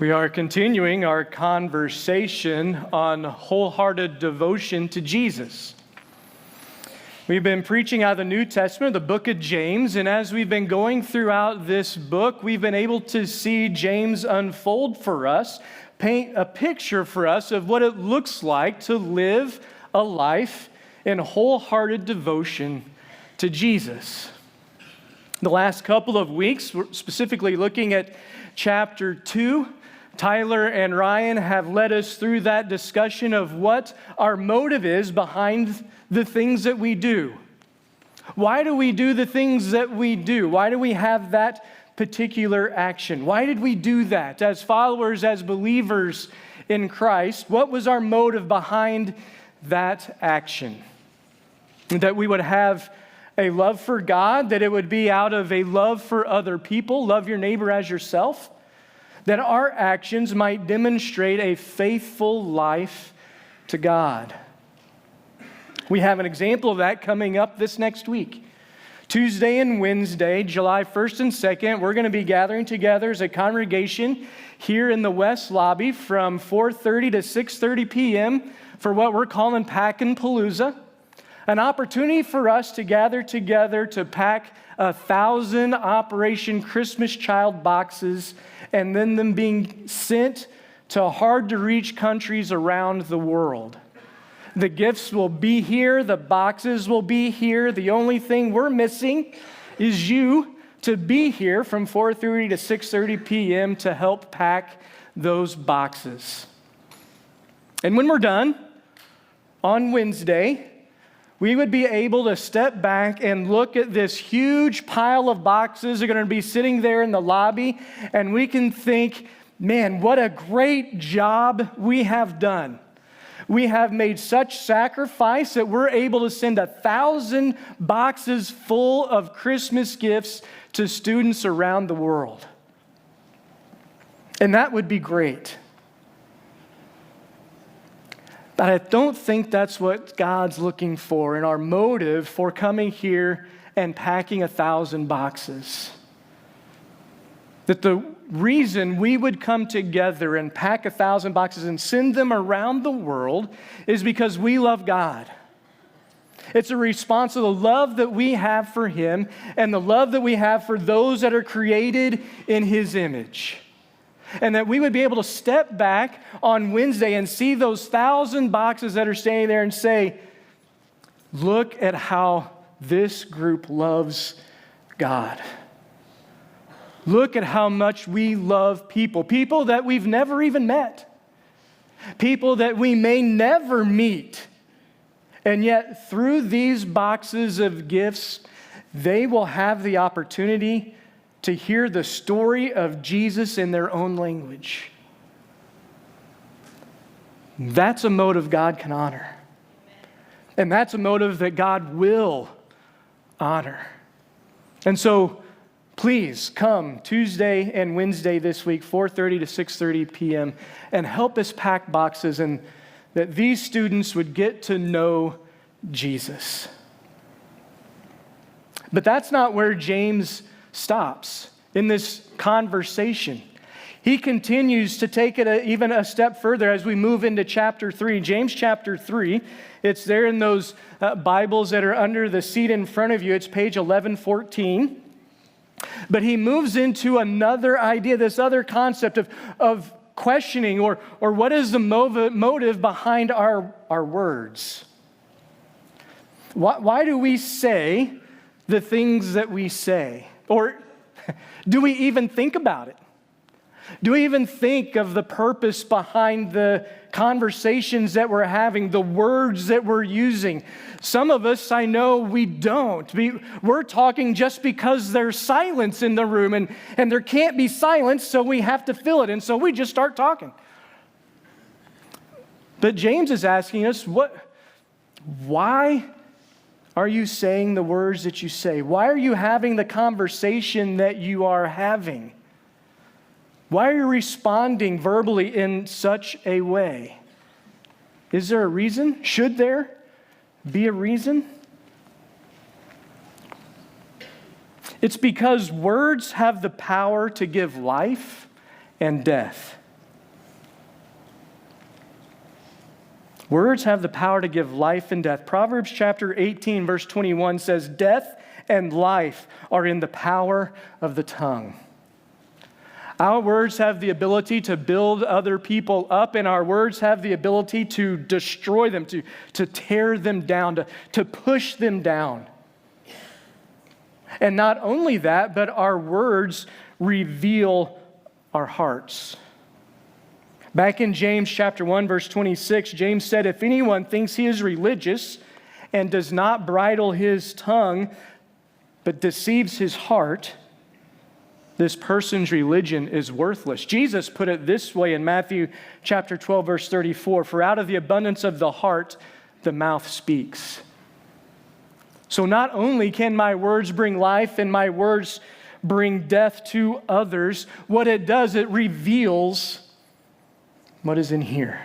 We are continuing our conversation on wholehearted devotion to Jesus. We've been preaching out of the New Testament, the book of James, and as we've been going throughout this book, we've been able to see James unfold for us, paint a picture for us of what it looks like to live a life in wholehearted devotion to Jesus. The last couple of weeks, we're specifically looking at chapter 2. Tyler and Ryan have led us through that discussion of what our motive is behind the things that we do. Why do we do the things that we do? Why do we have that particular action? Why did we do that? As followers, as believers in Christ, what was our motive behind that action? That we would have a love for God, that it would be out of a love for other people, love your neighbor as yourself, that our actions might demonstrate a faithful life to God. We have an example of that coming up this next week. Tuesday and Wednesday, July 1st and 2nd, we're going to be gathering together as a congregation here in the West Lobby from 4:30 to 6:30 p.m. for what we're calling Packin' Palooza. An opportunity for us to gather together to pack 1,000 Operation Christmas Child boxes and then them being sent to hard-to-reach countries around the world. The gifts will be here. The boxes will be here. The only thing we're missing is you to be here from 4:30 to 6:30 p.m. to help pack those boxes. And when we're done on Wednesday, we would be able to step back and look at this huge pile of boxes that are going to be sitting there in the lobby, and we can think, man, what a great job we have done. We have made such sacrifice that we're able to send 1,000 boxes full of Christmas gifts to students around the world. And that would be great. But I don't think that's what God's looking for in our motive for coming here and packing 1,000 boxes. That the reason we would come together and pack 1,000 boxes and send them around the world is because we love God. It's a response to the love that we have for Him and the love that we have for those that are created in His image. And that we would be able to step back on Wednesday and see those 1,000 boxes that are standing there and say, look at how this group loves God. Look at how much we love people that we've never even met, people that we may never meet. And yet through these boxes of gifts, they will have the opportunity to hear the story of Jesus in their own language. That's a motive God can honor. And that's a motive that God will honor. And so please come Tuesday and Wednesday this week, 4:30 to 6:30 p.m., and help us pack boxes and that these students would get to know Jesus. But that's not where James stops in this conversation. He continues to take it even a step further as we move into chapter 3. James chapter 3, it's there in those Bibles that are under the seat in front of you. It's page 1114. But he moves into another idea, this other concept of questioning or what is the motive behind our words. Why do we say the things that we say? Or do we even think about it? Do we even think of the purpose behind the conversations that we're having, the words that we're using? Some of us, I know we don't. We're talking just because there's silence in the room, and there can't be silence, so we have to fill it, and so we just start talking. But James is asking us, why are you saying the words that you say? Why are you having the conversation that you are having? Why are you responding verbally in such a way? Is there a reason? Should there be a reason? It's because words have the power to give life and death. Words have the power to give life and death. Proverbs chapter 18, verse 21 says, "Death and life are in the power of the tongue." Our words have the ability to build other people up, and our words have the ability to destroy them, to tear them down, to push them down. And not only that, but our words reveal our hearts. Back in James chapter 1, verse 26, James said, "If anyone thinks he is religious and does not bridle his tongue, but deceives his heart, this person's religion is worthless." Jesus put it this way in Matthew chapter 12, verse 34, "For out of the abundance of the heart, the mouth speaks." So not only can my words bring life and my words bring death to others, what it does, it reveals what is in here.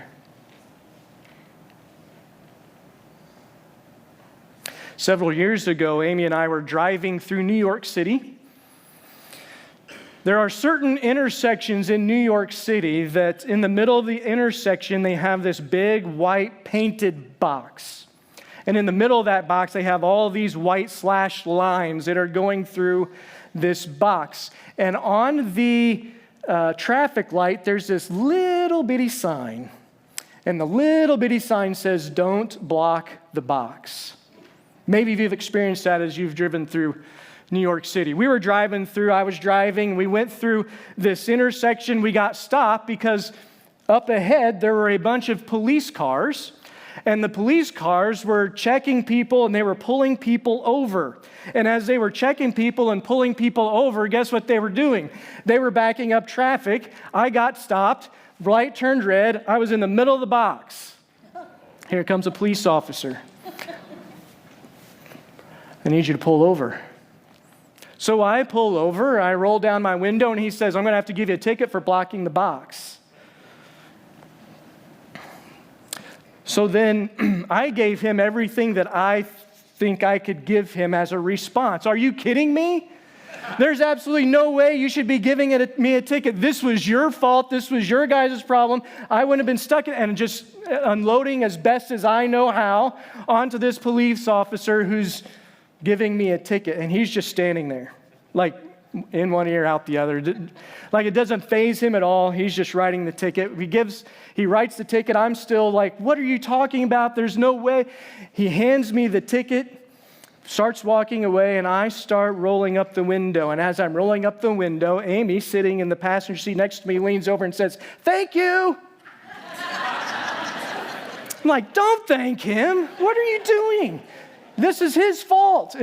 Several years ago, Amy and I were driving through New York City. There are certain intersections in New York City that in the middle of the intersection, they have this big white painted box. And in the middle of that box, they have all these white slashed lines that are going through this box. And on the traffic light, there's this little bitty sign. And the little bitty sign says, "Don't block the box." Maybe you've experienced that as you've driven through New York City. We were driving through, I was driving, we went through this intersection. We got stopped because up ahead there were a bunch of police cars. And the police cars were checking people and they were pulling people over. And as they were checking people and pulling people over, guess what they were doing? They were backing up traffic. I got stopped. Light turned red. I was in the middle of the box. Here comes a police officer. "I need you to pull over." So I pull over. I roll down my window and he says, "I'm going to have to give you a ticket for blocking the box." So then I gave him everything that I think I could give him as a response. Are you kidding me? There's absolutely no way you should be giving me a ticket. This was your fault. This was your guys' problem. I wouldn't have been stuck in it. And just unloading as best as I know how onto this police officer who's giving me a ticket. And he's just standing there, like in one ear, out the other. Like it doesn't faze him at all. He's just writing the ticket. He writes the ticket. I'm still like, "What are you talking about? There's no way." He hands me the ticket, starts walking away, and I start rolling up the window. And as I'm rolling up the window, Amy, sitting in the passenger seat next to me, leans over and says, "Thank you." I'm like, "Don't thank him. What are you doing? This is his fault."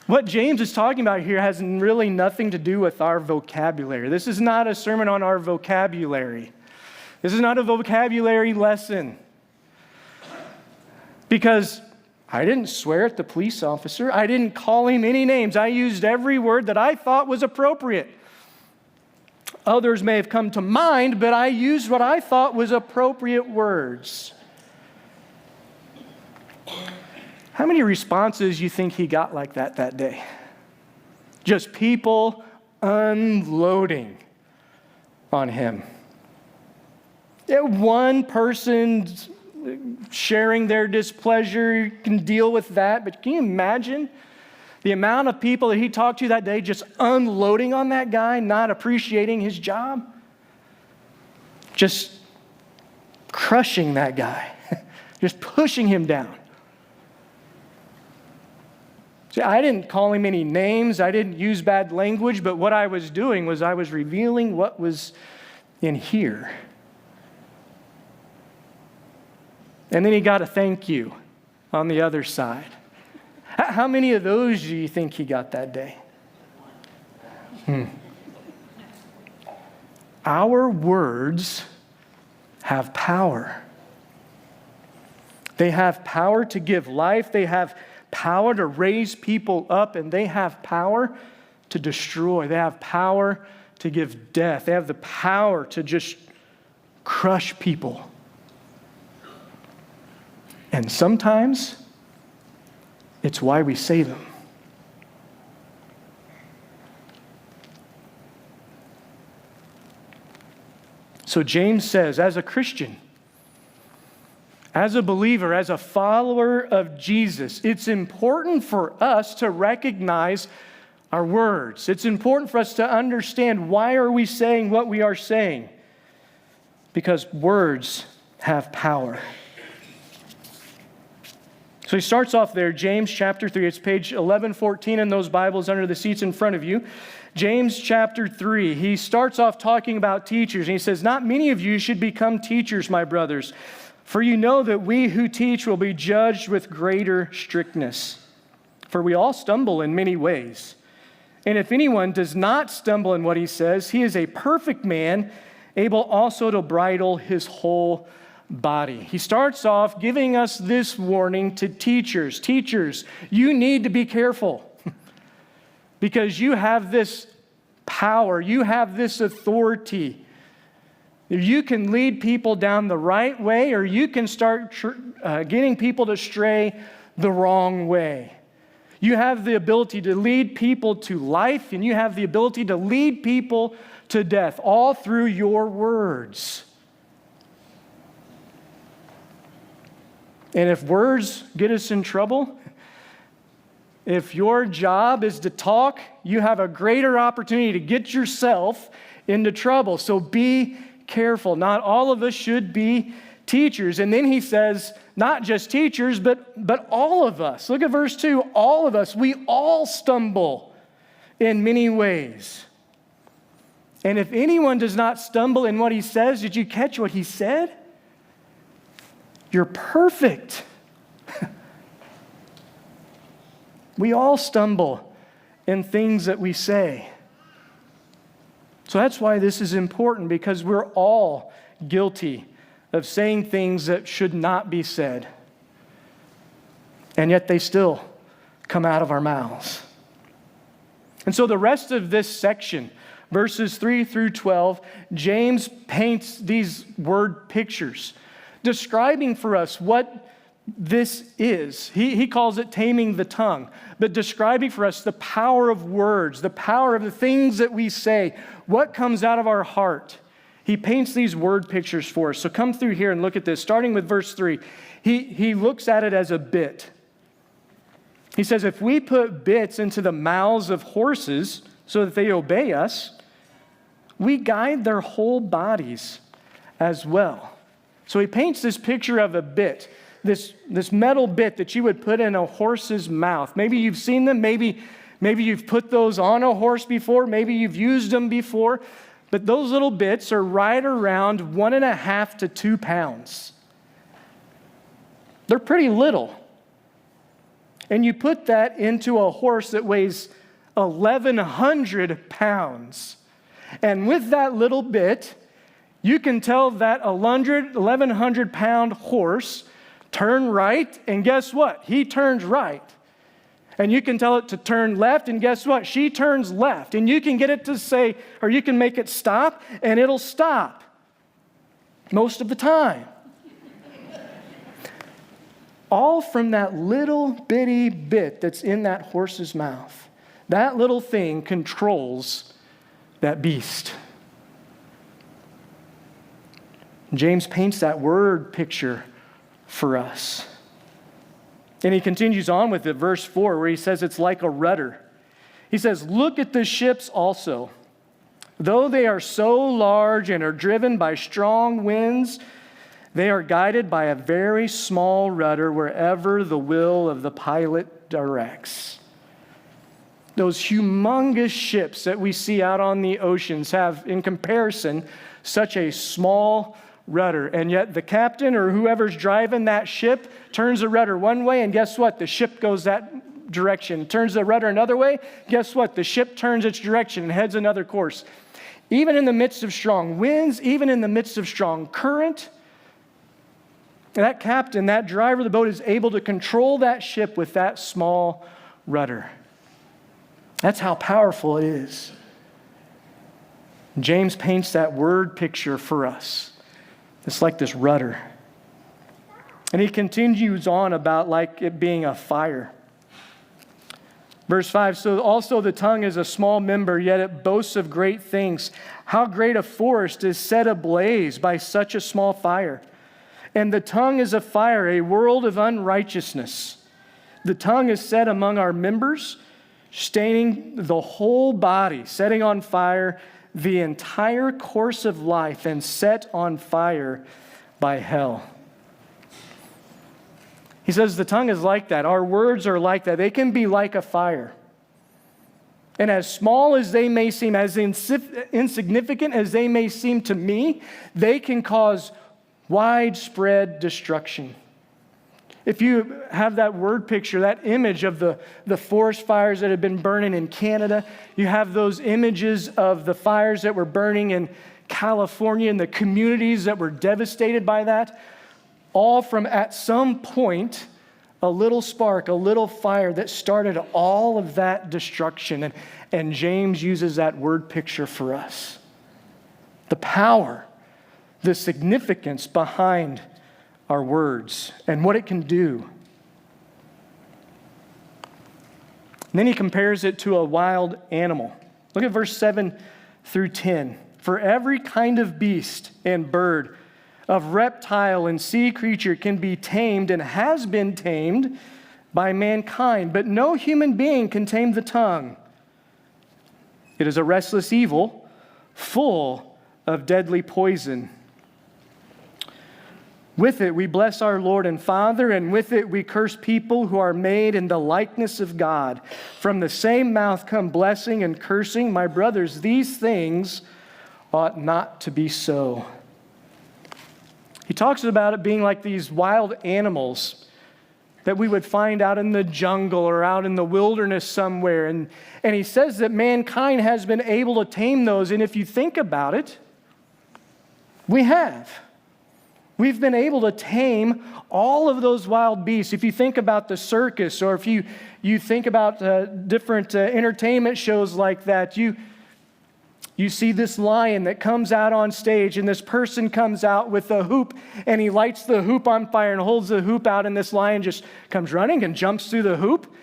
What James is talking about here has really nothing to do with our vocabulary. This is not a sermon on our vocabulary. This is not a vocabulary lesson. Because I didn't swear at the police officer. I didn't call him any names. I used every word that I thought was appropriate. Others may have come to mind, but I used what I thought was appropriate words. How many responses you think he got like that day? Just people unloading on him. Yeah, one person sharing their displeasure, you can deal with that, but can you imagine the amount of people that he talked to that day just unloading on that guy, not appreciating his job? Just crushing that guy, just pushing him down. See, I didn't call him any names. I didn't use bad language, but what I was doing was I was revealing what was in here. And then he got a thank you on the other side. How many of those do you think he got that day? Our words have power. They have power to give life. They have power to raise people up, and they have power to destroy. They have power to give death. They have the power to just crush people. And sometimes it's why we say them. So James says, as a Christian, as a believer, as a follower of Jesus, it's important for us to recognize our words. It's important for us to understand why are we saying what we are saying. Because words have power. So he starts off there, James chapter 3. It's page 1114 in those Bibles under the seats in front of you. James chapter 3. He starts off talking about teachers. And he says, not many of you should become teachers, my brothers. For you know that we who teach will be judged with greater strictness. For we all stumble in many ways. And if anyone does not stumble in what he says, he is a perfect man, able also to bridle his whole body. He starts off giving us this warning to teachers. Teachers, you need to be careful because you have this power, you have this authority. You can lead people down the right way, or you can start getting people to stray the wrong way. You have the ability to lead people to life, and you have the ability to lead people to death, all through your words. And if words get us in trouble, if your job is to talk, you have a greater opportunity to get yourself into trouble. So be careful. Not all of us should be teachers. And then he says, not just teachers, but all of us. Look at verse 2. All of us, we all stumble in many ways. And if anyone does not stumble in what he says, did you catch what he said? You're perfect. We all stumble in things that we say. So that's why this is important, because we're all guilty of saying things that should not be said. And yet they still come out of our mouths. And so the rest of this section, verses 3 through 12, James paints these word pictures, describing for us what this is. He calls it taming the tongue, but describing for us the power of words, the power of the things that we say, what comes out of our heart. He paints these word pictures for us. So come through here and look at this, starting with verse 3. He looks at it as a bit. He says, if we put bits into the mouths of horses so that they obey us, we guide their whole bodies as well. So he paints this picture of a bit, this metal bit that you would put in a horse's mouth. Maybe you've seen them. Maybe you've put those on a horse before. Maybe you've used them before. But those little bits are right around 1.5 to 2 pounds. They're pretty little. And you put that into a horse that weighs 1,100 pounds. And with that little bit, you can tell that 1,100-pound horse turn right, and guess what? He turns right. And you can tell it to turn left, and guess what? She turns left. And you can get it to say, or you can make it stop, and it'll stop most of the time. All from that little bitty bit that's in that horse's mouth. That little thing controls that beast. James paints that word picture for us. And he continues on with it, verse 4, where he says it's like a rudder. He says, look at the ships also. Though they are so large and are driven by strong winds, they are guided by a very small rudder wherever the will of the pilot directs. Those humongous ships that we see out on the oceans have, in comparison, such a small rudder. And yet the captain or whoever's driving that ship turns the rudder one way, and guess what? The ship goes that direction. Turns the rudder another way, guess what? The ship turns its direction and heads another course. Even in the midst of strong winds, even in the midst of strong current, that captain, that driver of the boat is able to control that ship with that small rudder. That's how powerful it is. James paints that word picture for us. It's like this rudder. And he continues on about like it being a fire. Verse 5, so also the tongue is a small member, yet it boasts of great things. How great a forest is set ablaze by such a small fire. And the tongue is a fire, a world of unrighteousness. The tongue is set among our members, staining the whole body, setting on fire the entire course of life, and set on fire by hell. He says the tongue is like that. Our words are like that. They can be like a fire. And as small as they may seem, as insignificant as they may seem to me, they can cause widespread destruction. If you have that word picture, that image of the forest fires that have been burning in Canada, you have those images of the fires that were burning in California and the communities that were devastated by that, all from at some point a little spark, a little fire that started all of that destruction. And James uses that word picture for us. The power, the significance behind our words and what it can do. And then he compares it to a wild animal. Look at verse 7 through 10. For every kind of beast and bird, of reptile and sea creature can be tamed and has been tamed by mankind, but no human being can tame the tongue. It is a restless evil, full of deadly poison. With it we bless our Lord and Father, and with it we curse people who are made in the likeness of God. From the same mouth come blessing and cursing. My brothers, these things ought not to be so. He talks about it being like these wild animals that we would find out in the jungle or out in the wilderness somewhere. And he says that mankind has been able to tame those. And if you think about it, we have. We've been able to tame all of those wild beasts. If you think about the circus, or if you think about different entertainment shows like that, you see this lion that comes out on stage, and this person comes out with a hoop, and he lights the hoop on fire and holds the hoop out, and this lion just comes running and jumps through the hoop,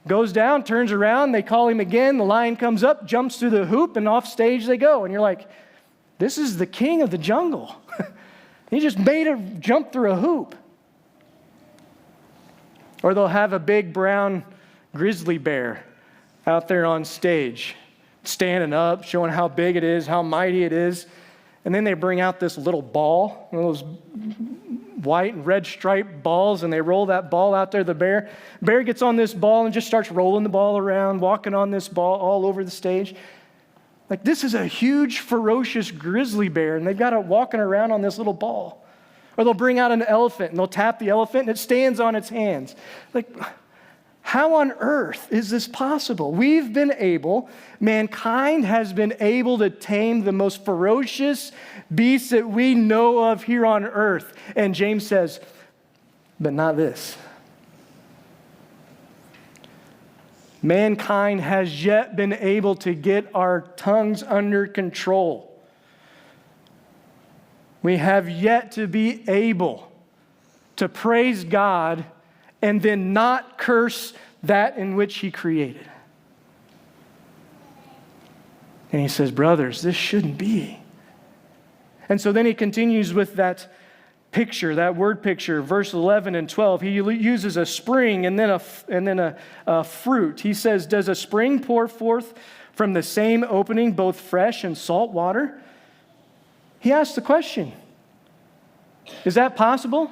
goes down, turns around, they call him again, the lion comes up, jumps through the hoop, and off stage they go. And you're like, this is the king of the jungle. He just made a jump through a hoop. Or they'll have a big brown grizzly bear out there on stage, standing up, showing how big it is, how mighty it is. And then they bring out this little ball, one of those white and red striped balls, and they roll that ball out there. The bear gets on this ball and just starts rolling the ball around, walking on this ball all over the stage. Like, this is a huge, ferocious grizzly bear, and they've got it walking around on this little ball. Or they'll bring out an elephant, and they'll tap the elephant, and it stands on its hands. Like, how on earth is this possible? Mankind has been able to tame the most ferocious beasts that we know of here on earth. And James says, but not this. Mankind has yet been able to get our tongues under control. We have yet to be able to praise God and then not curse that in which He created. And he says, brothers, this shouldn't be. And so then he continues with that picture, that word picture, verse 11 and 12. He uses a spring and then a fruit. He says, does a spring pour forth from the same opening both fresh and salt water? He asks the question, is that possible?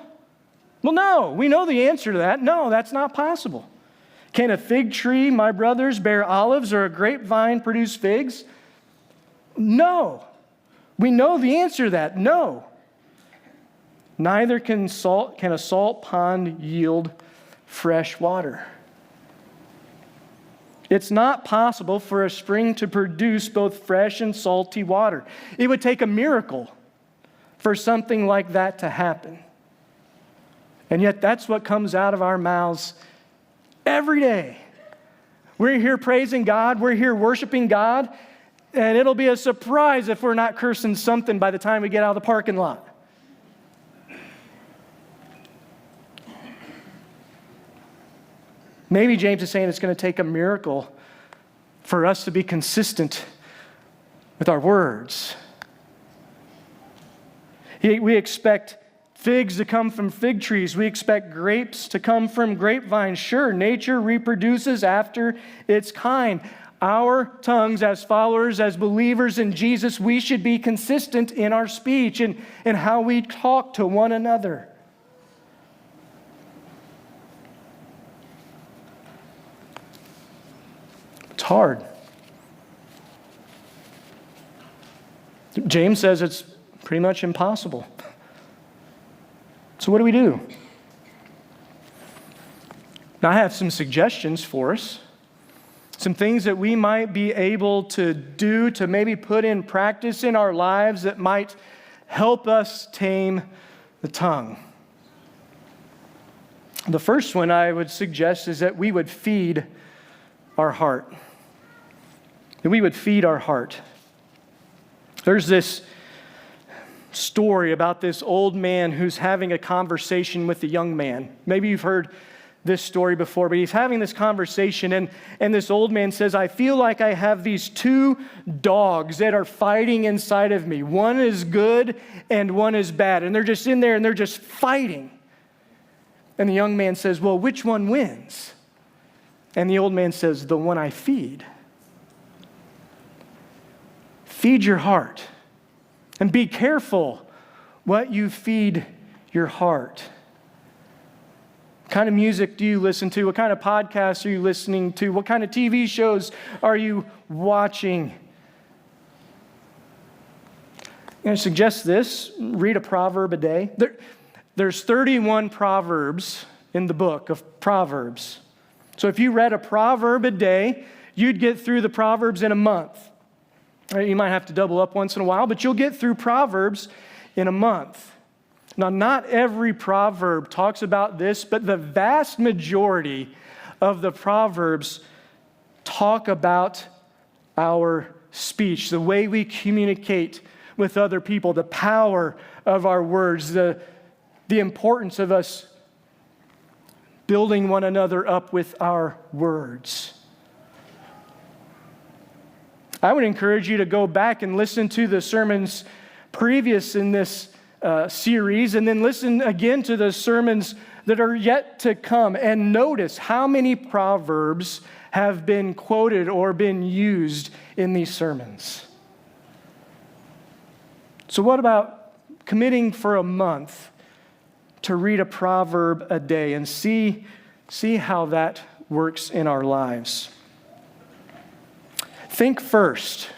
Well, no, we know the answer to that. No, that's not possible. Can a fig tree, my brothers, bear olives, or a grapevine produce figs? No. We know the answer to that. No. Neither can a salt pond yield fresh water. It's not possible for a spring to produce both fresh and salty water. It would take a miracle for something like that to happen. And yet that's what comes out of our mouths every day. We're here praising God, we're here worshiping God, and it'll be a surprise if we're not cursing something by the time we get out of the parking lot. Maybe James is saying it's going to take a miracle for us to be consistent with our words. We expect figs to come from fig trees. We expect grapes to come from grapevines. Sure, nature reproduces after its kind. Our tongues, as followers, as believers in Jesus, we should be consistent in our speech and how we talk to one another. It's hard. James says it's pretty much impossible. So what do we do? Now, I have some suggestions for us. Some things that we might be able to do to maybe put in practice in our lives that might help us tame the tongue. The first one I would suggest is that we would feed our heart. That we would feed our heart. There's this story about this old man who's having a conversation with a young man. Maybe you've heard this story before, but he's having this conversation, and this old man says, I feel like I have these two dogs that are fighting inside of me. One is good and one is bad, and they're just in there and they're just fighting. And the young man says, well, which one wins? And the old man says, the one I feed. Feed your heart, and be careful what you feed your heart. What kind of music do you listen to? What kind of podcasts are you listening to? What kind of TV shows are you watching? I'm going to suggest this. Read a proverb a day. There's 31 proverbs in the book of Proverbs. So if you read a proverb a day, you'd get through the Proverbs in a month. You might have to double up once in a while, but you'll get through Proverbs in a month. Now, not every proverb talks about this, but the vast majority of the Proverbs talk about our speech, the way we communicate with other people, the power of our words, the importance of us building one another up with our words. I would encourage you to go back and listen to the sermons previous in this series, and then listen again to the sermons that are yet to come, and notice how many proverbs have been quoted or been used in these sermons. So what about committing for a month to read a proverb a day and see how that works in our lives? Think first.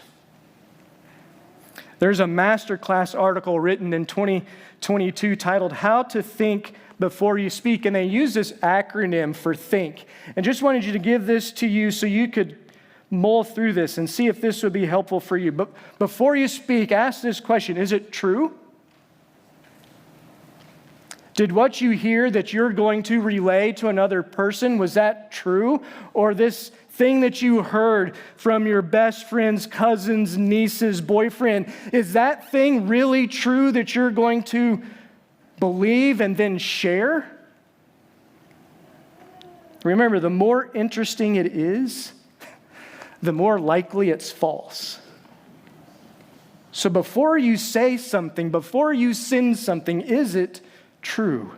There's a masterclass article written in 2022 titled How to Think Before You Speak, and they use this acronym for THINK. And just wanted you to give this to you so you could mull through this and see if this would be helpful for you. But before you speak, ask this question: is it true? Did what you hear that you're going to relay to another person, was that true? Or this thing that you heard from your best friend's cousin's niece's boyfriend, is that thing really true that you're going to believe and then share? Remember, the more interesting it is, the more likely it's false. So before you say something, before you send something, is it true?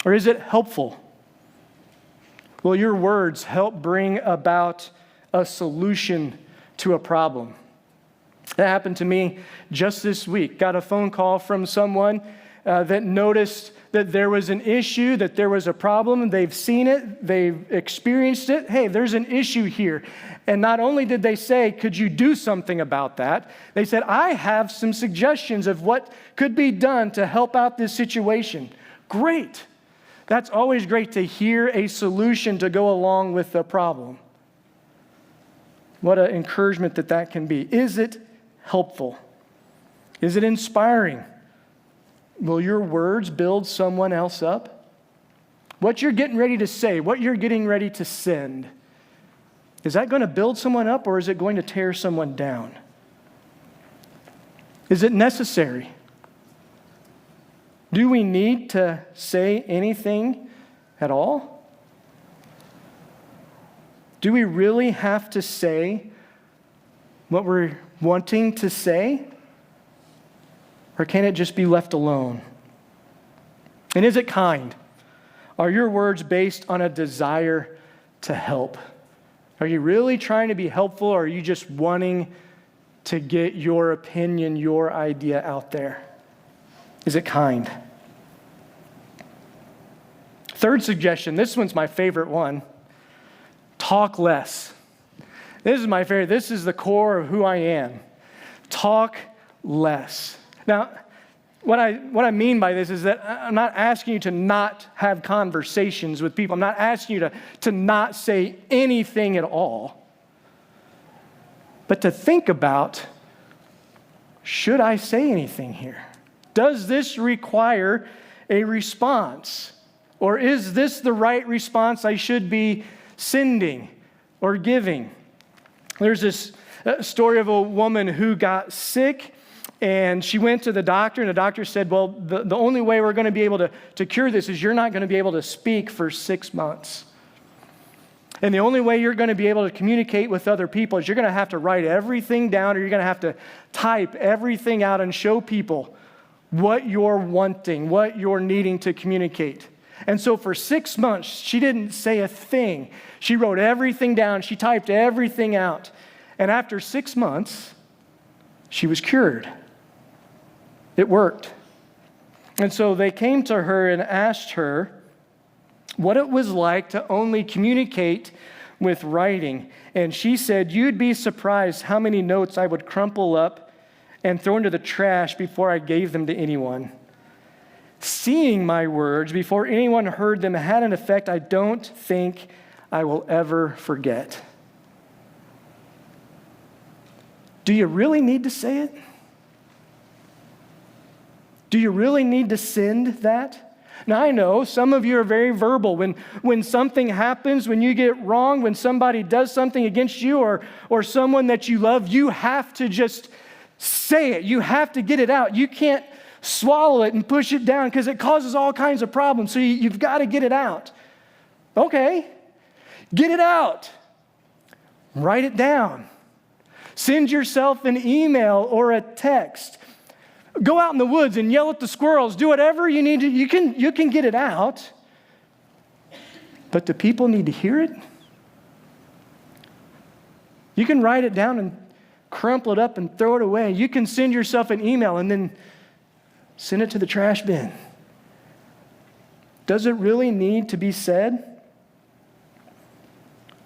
Or is it helpful? Will your words help bring about a solution to a problem? That happened to me just this week. Got a phone call from someone that noticed that there was an issue, that there was a problem. They've seen it. They've experienced it. Hey, there's an issue here. And not only did they say, could you do something about that? They said, I have some suggestions of what could be done to help out this situation. Great. That's always great to hear a solution to go along with the problem. What an encouragement that can be. Is it helpful? Is it inspiring? Will your words build someone else up? What you're getting ready to say, what you're getting ready to send, is that going to build someone up, or is it going to tear someone down? Is it necessary? Do we need to say anything at all? Do we really have to say what we're wanting to say? Or can it just be left alone? And is it kind? Are your words based on a desire to help? Are you really trying to be helpful, or are you just wanting to get your opinion, your idea out there? Is it kind? Third suggestion, this one's my favorite one. Talk less. This is my favorite. This is the core of who I am. Talk less. Now, what I mean by this is that I'm not asking you to not have conversations with people. I'm not asking you to not say anything at all. But to think about, should I say anything here? Does this require a response? Or is this the right response I should be sending or giving? There's this story of a woman who got sick, and she went to the doctor, and the doctor said, well, the only way we're going to be able to cure this is you're not going to be able to speak for 6 months. And the only way you're going to be able to communicate with other people is you're going to have to write everything down, or you're going to have to type everything out and show people what you're wanting, what you're needing to communicate. And so for 6 months, she didn't say a thing. She wrote everything down. She typed everything out. And after 6 months, she was cured. It worked. And so they came to her and asked her what it was like to only communicate with writing. And she said, you'd be surprised how many notes I would crumple up and throw into the trash before I gave them to anyone. Seeing my words before anyone heard them had an effect I don't think I will ever forget. Do you really need to say it? Do you really need to send that? Now, I know some of you are very verbal. When something happens, when you get wrong, when somebody does something against you or someone that you love, you have to just say it. You have to get it out. You can't swallow it and push it down because it causes all kinds of problems. So you've got to get it out. Okay, get it out. Write it down. Send yourself an email or a text. Go out in the woods and yell at the squirrels. Do whatever you need to. You can get it out. But do people need to hear it? You can write it down and crumple it up and throw it away. You can send yourself an email and then send it to the trash bin. Does it really need to be said?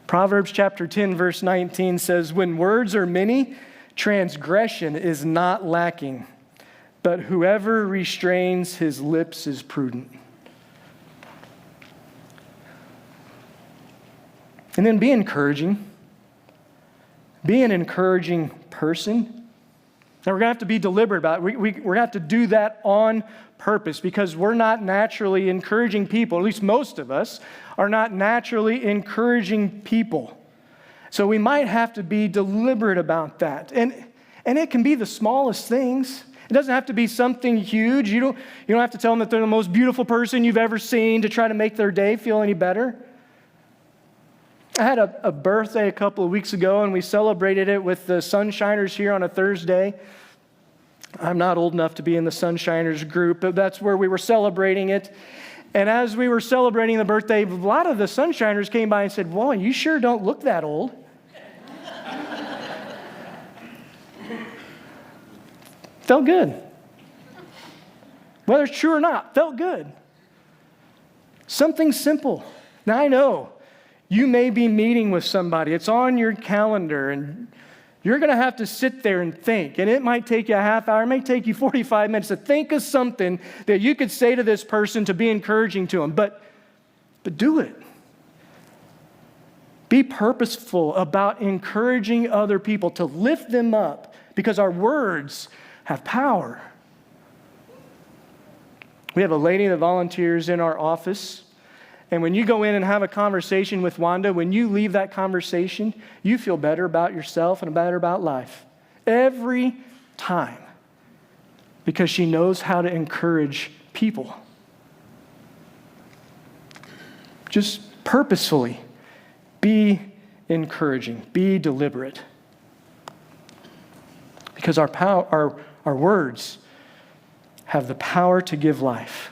Proverbs chapter 10, verse 19 says, when words are many, transgression is not lacking, but whoever restrains his lips is prudent. And then be encouraging. Be an encouraging person. Now, we're going to have to be deliberate about it. We're going to have to do that on purpose because we're not naturally encouraging people. At least most of us are not naturally encouraging people. So we might have to be deliberate about that. And it can be the smallest things. It doesn't have to be something huge. You don't have to tell them that they're the most beautiful person you've ever seen to try to make their day feel any better. I had a birthday a couple of weeks ago, and we celebrated it with the Sunshiners here on a Thursday. I'm not old enough to be in the Sunshiners group, but that's where we were celebrating it. And as we were celebrating the birthday, a lot of the Sunshiners came by and said, "Whoa, you sure don't look that old." Felt good. Whether it's true or not, felt good. Something simple. Now, I know you may be meeting with somebody. It's on your calendar, and you're going to have to sit there and think. And it might take you a half hour. It may take you 45 minutes to think of something that you could say to this person to be encouraging to them. But do it. Be purposeful about encouraging other people to lift them up because our words have power. We have a lady that volunteers in our office. And when you go in and have a conversation with Wanda, when you leave that conversation, you feel better about yourself and better about life. Every time. Because she knows how to encourage people. Just purposefully be encouraging. Be deliberate. Because our words have the power to give life.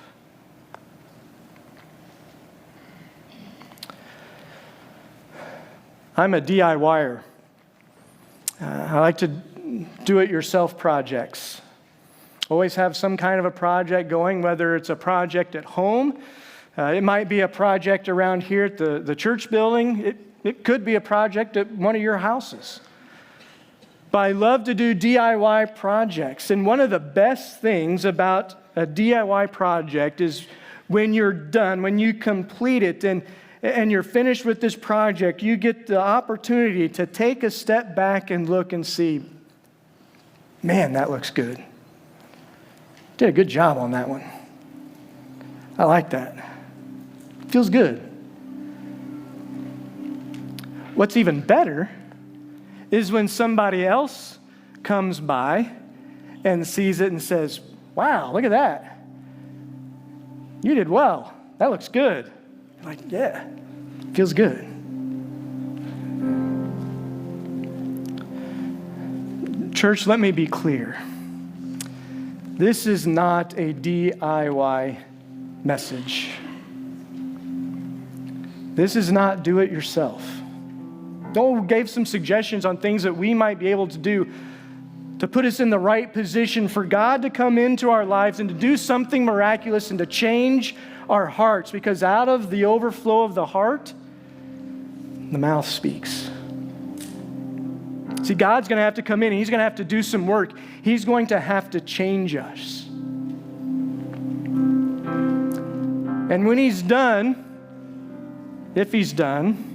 I'm a DIYer. I like to do-it-yourself projects. Always have some kind of a project going, whether it's a project at home. It might be a project around here at the church building. It could be a project at one of your houses. But I love to do DIY projects. And one of the best things about a DIY project is when you're done, when you complete it and you're finished with this project, you get the opportunity to take a step back and look and see, man, that looks good. Did a good job on that one. I like that. Feels good. What's even better is when somebody else comes by and sees it and says, wow, look at that. You did well. That looks good. You're like, yeah, feels good. Church, let me be clear. This is not a DIY message. This is not do it yourself. Noel gave some suggestions on things that we might be able to do to put us in the right position for God to come into our lives and to do something miraculous and to change our hearts, because out of the overflow of the heart, the mouth speaks. See, God's going to have to come in and He's going to have to do some work. He's going to have to change us. And when He's done, if He's done,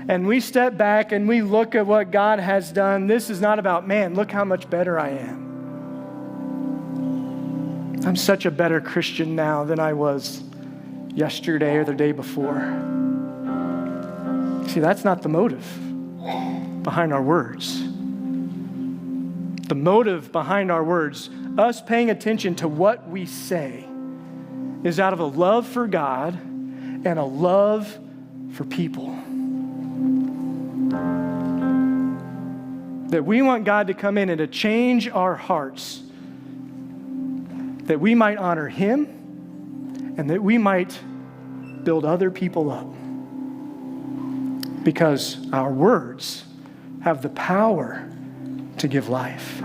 and we step back and we look at what God has done, this is not about, man, look how much better I am. I'm such a better Christian now than I was yesterday or the day before. See, that's not the motive behind our words. The motive behind our words, us paying attention to what we say, is out of a love for God and a love for people. That we want God to come in and to change our hearts, that we might honor Him and that we might build other people up. Because our words have the power to give life.